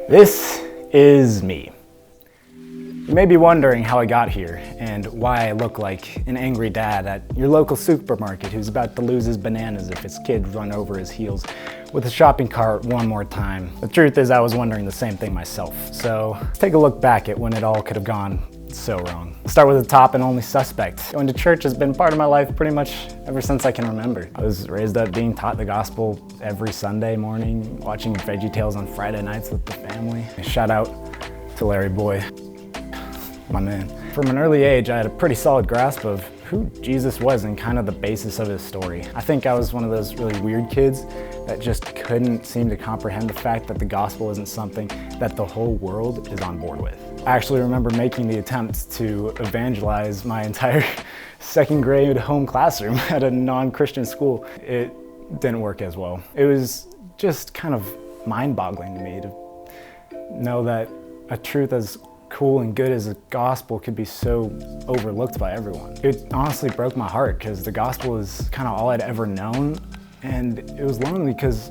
This is me. You may be wondering how I got here and why I look like an angry dad at your local supermarket who's about to lose his bananas if his kids run over his heels with a shopping cart one more time. The truth is I was wondering the same thing myself, so let's take a look back at when it all could have gone so wrong. Let's start with the top and only suspect. Going to church has been part of my life pretty much ever since I can remember. I was raised up being taught the gospel every Sunday morning, watching VeggieTales on Friday nights with the family. Shout out to Larry Boy, my man. From an early age, I had a pretty solid grasp of who Jesus was and kind of the basis of his story. I think I was one of those really weird kids that just couldn't seem to comprehend the fact that the gospel isn't something that the whole world is on board with. I actually remember making the attempt to evangelize my entire second grade home classroom at a non-Christian school. It didn't work as well. It was just kind of mind-boggling to me to know that a truth as cool and good as the gospel could be so overlooked by everyone. It honestly broke my heart because the gospel is kind of all I'd ever known, and it was lonely because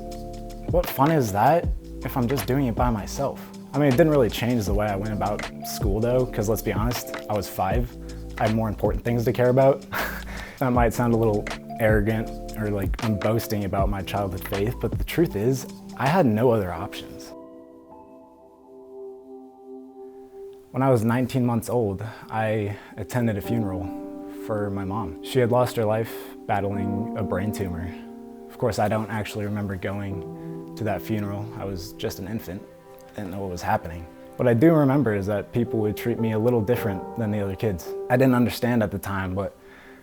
what fun is that if I'm just doing it by myself? I mean, it didn't really change the way I went about school though, because let's be honest, I was 5. I had more important things to care about. That might sound a little arrogant or like I'm boasting about my childhood faith, but the truth is, I had no other options. When I was 19 months old, I attended a funeral for my mom. She had lost her life battling a brain tumor. Of course, I don't actually remember going to that funeral. I was just an infant, didn't know what was happening. What I do remember is that people would treat me a little different than the other kids. I didn't understand at the time, but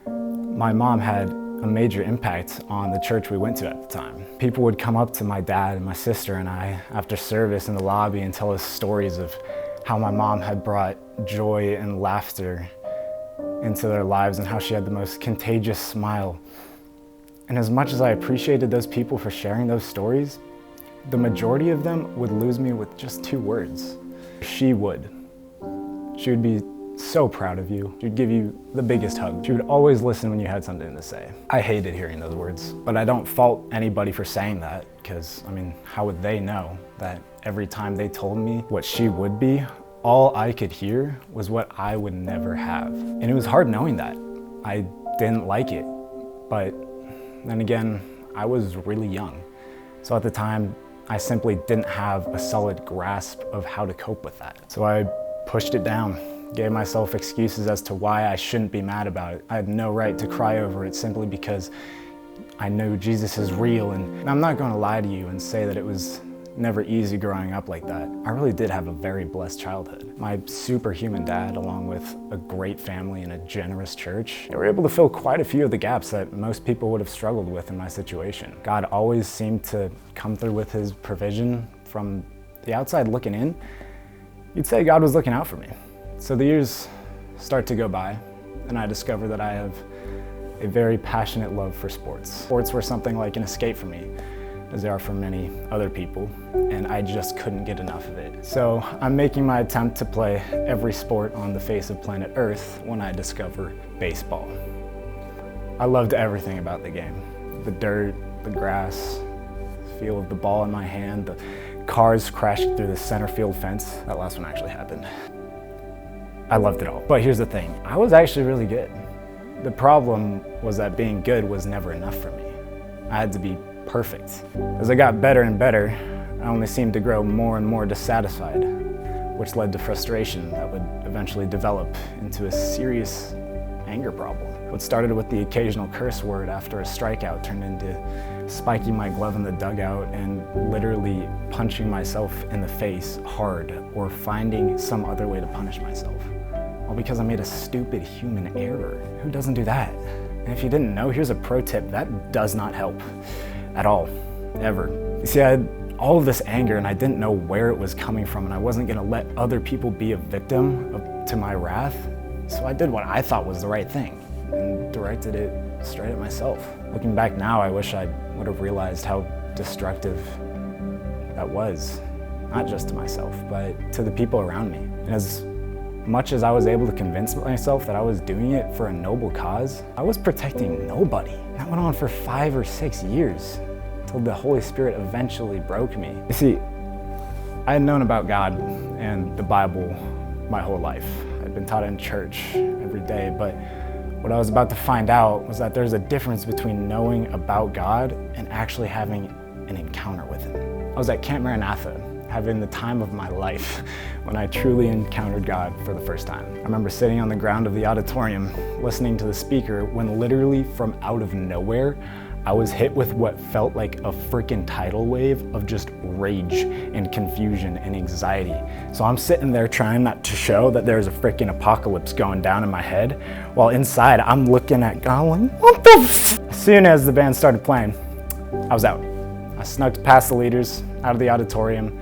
my mom had a major impact on the church we went to at the time. People would come up to my dad and my sister and I after service in the lobby and tell us stories of how my mom had brought joy and laughter into their lives and how she had the most contagious smile. And as much as I appreciated those people for sharing those stories, the majority of them would lose me with just 2 words. She would. She would be so proud of you. She would give you the biggest hug. She would always listen when you had something to say. I hated hearing those words, but I don't fault anybody for saying that because, I mean, how would they know that every time they told me what she would be, all I could hear was what I would never have. And it was hard knowing that. I didn't like it, but then again, I was really young. So at the time, I simply didn't have a solid grasp of how to cope with that. So I pushed it down, gave myself excuses as to why I shouldn't be mad about it. I had no right to cry over it simply because I know Jesus is real. And I'm not going to lie to you and say that it was never easy growing up like that. I really did have a very blessed childhood. My superhuman dad, along with a great family and a generous church, they were able to fill quite a few of the gaps that most people would have struggled with in my situation. God always seemed to come through with his provision. From the outside looking in, you'd say God was looking out for me. So the years start to go by, and I discover that I have a very passionate love for sports. Sports were something like an escape for me, as they are for many other people, and I just couldn't get enough of it. So I'm making my attempt to play every sport on the face of planet Earth when I discover baseball. I loved everything about the game. The dirt, the grass, the feel of the ball in my hand, the cars crashing through the center field fence. That last one actually happened. I loved it all. But here's the thing, I was actually really good. The problem was that being good was never enough for me. I had to be perfect. As I got better and better, I only seemed to grow more and more dissatisfied, which led to frustration that would eventually develop into a serious anger problem. What started with the occasional curse word after a strikeout turned into spiking my glove in the dugout and literally punching myself in the face hard or finding some other way to punish myself. All because I made a stupid human error. Who doesn't do that? And if you didn't know, here's a pro tip, that does not help. At all, ever. You see, I had all of this anger and I didn't know where it was coming from, and I wasn't gonna let other people be a victim to my wrath. So I did what I thought was the right thing and directed it straight at myself. Looking back now, I wish I would have realized how destructive that was, not just to myself, but to the people around me. And as much as I was able to convince myself that I was doing it for a noble cause, I was protecting nobody. That went on for 5 or 6 years, till the Holy Spirit eventually broke me. You see, I had known about God and the Bible my whole life. I'd been taught in church every day, but what I was about to find out was that there's a difference between knowing about God and actually having an encounter with Him. I was at Camp Maranatha, having the time of my life when I truly encountered God for the first time. I remember sitting on the ground of the auditorium, listening to the speaker, when literally from out of nowhere, I was hit with what felt like a freaking tidal wave of just rage and confusion and anxiety. So I'm sitting there trying not to show that there's a freaking apocalypse going down in my head, while inside I'm looking at God like, what the f? As soon as the band started playing, I was out. I snuck past the leaders out of the auditorium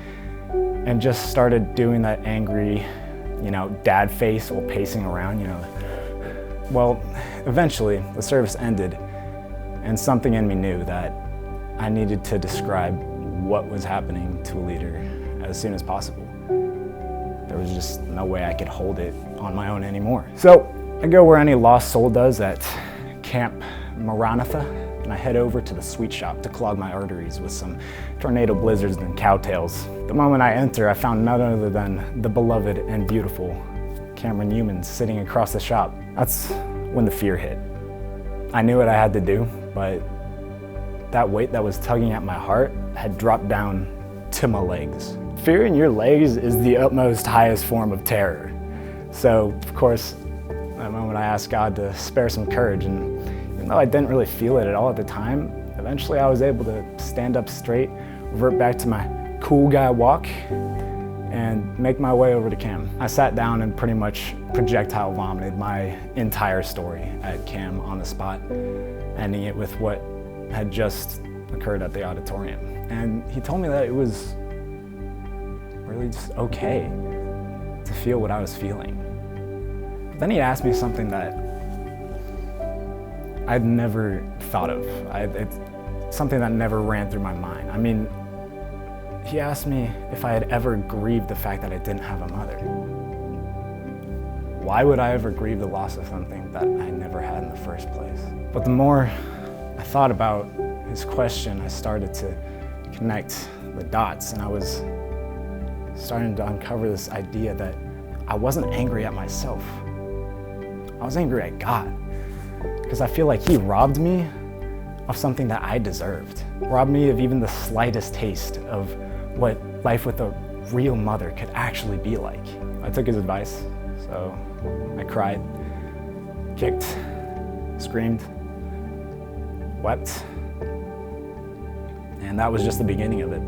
and just started doing that angry, dad face while pacing around, Well, eventually the service ended, and something in me knew that I needed to describe what was happening to a leader as soon as possible. There was just no way I could hold it on my own anymore. So I go where any lost soul does at Camp Maranatha, and I head over to the sweet shop to clog my arteries with some tornado blizzards and cowtails. The moment I enter, I found none other than the beloved and beautiful Cameron Humans sitting across the shop. That's when the fear hit. I knew what I had to do, but that weight that was tugging at my heart had dropped down to my legs. Fear in your legs is the utmost highest form of terror. So, of course, that moment I asked God to spare some courage, and even though I didn't really feel it at all at the time, eventually I was able to stand up straight, revert back to my cool guy walk, and make my way over to Cam. I sat down and pretty much projectile vomited my entire story at Cam on the spot, ending it with what had just occurred at the auditorium. And he told me that it was really just okay to feel what I was feeling. But then he asked me something that I'd never thought of. It's something that never ran through my mind. I mean, he asked me if I had ever grieved the fact that I didn't have a mother. Why would I ever grieve the loss of something that I never had in the first place? But the more I thought about his question, I started to connect the dots, and I was starting to uncover this idea that I wasn't angry at myself. I was angry at God, because I feel like He robbed me of something that I deserved, robbed me of even the slightest taste of what life with a real mother could actually be like. I took his advice, so I cried, kicked, screamed, wept, and that was just the beginning of it.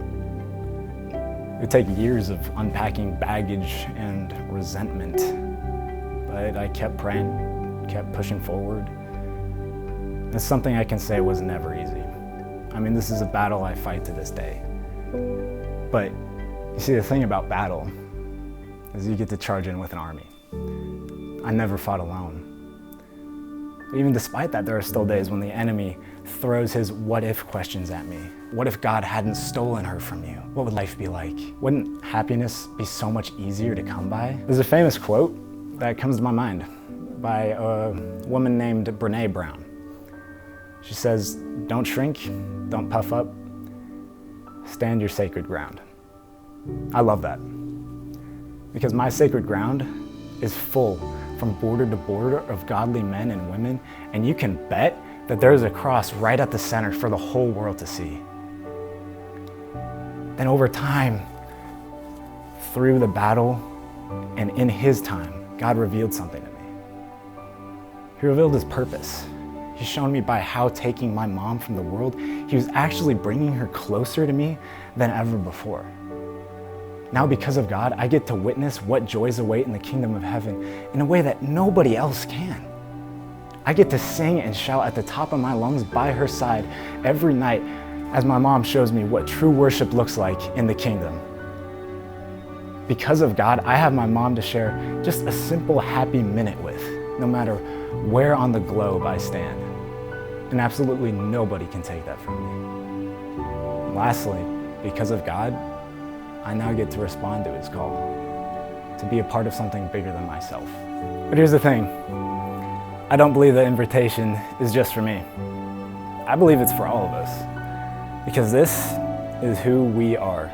It would take years of unpacking baggage and resentment, but I kept praying, kept pushing forward. It's something I can say was never easy. I mean, this is a battle I fight to this day. But you see, the thing about battle is you get to charge in with an army. I never fought alone. Even despite that, there are still days when the enemy throws his what if questions at me. What if God hadn't stolen her from you? What would life be like? Wouldn't happiness be so much easier to come by? There's a famous quote that comes to my mind by a woman named Brene Brown. She says, "Don't shrink, don't puff up, stand your sacred ground." I love that, because my sacred ground is full from border to border of godly men and women, and you can bet that there's a cross right at the center for the whole world to see. Then over time, through the battle and in His time, God revealed something to me. He revealed His purpose. He's shown me by how taking my mom from the world, He was actually bringing her closer to me than ever before. Now, because of God, I get to witness what joys await in the kingdom of heaven in a way that nobody else can. I get to sing and shout at the top of my lungs by her side every night as my mom shows me what true worship looks like in the kingdom. Because of God, I have my mom to share just a simple happy minute with, no matter where on the globe I stand. And absolutely nobody can take that from me. And lastly, because of God, I now get to respond to His call, to be a part of something bigger than myself. But here's the thing, I don't believe the invitation is just for me. I believe it's for all of us, because this is who we are.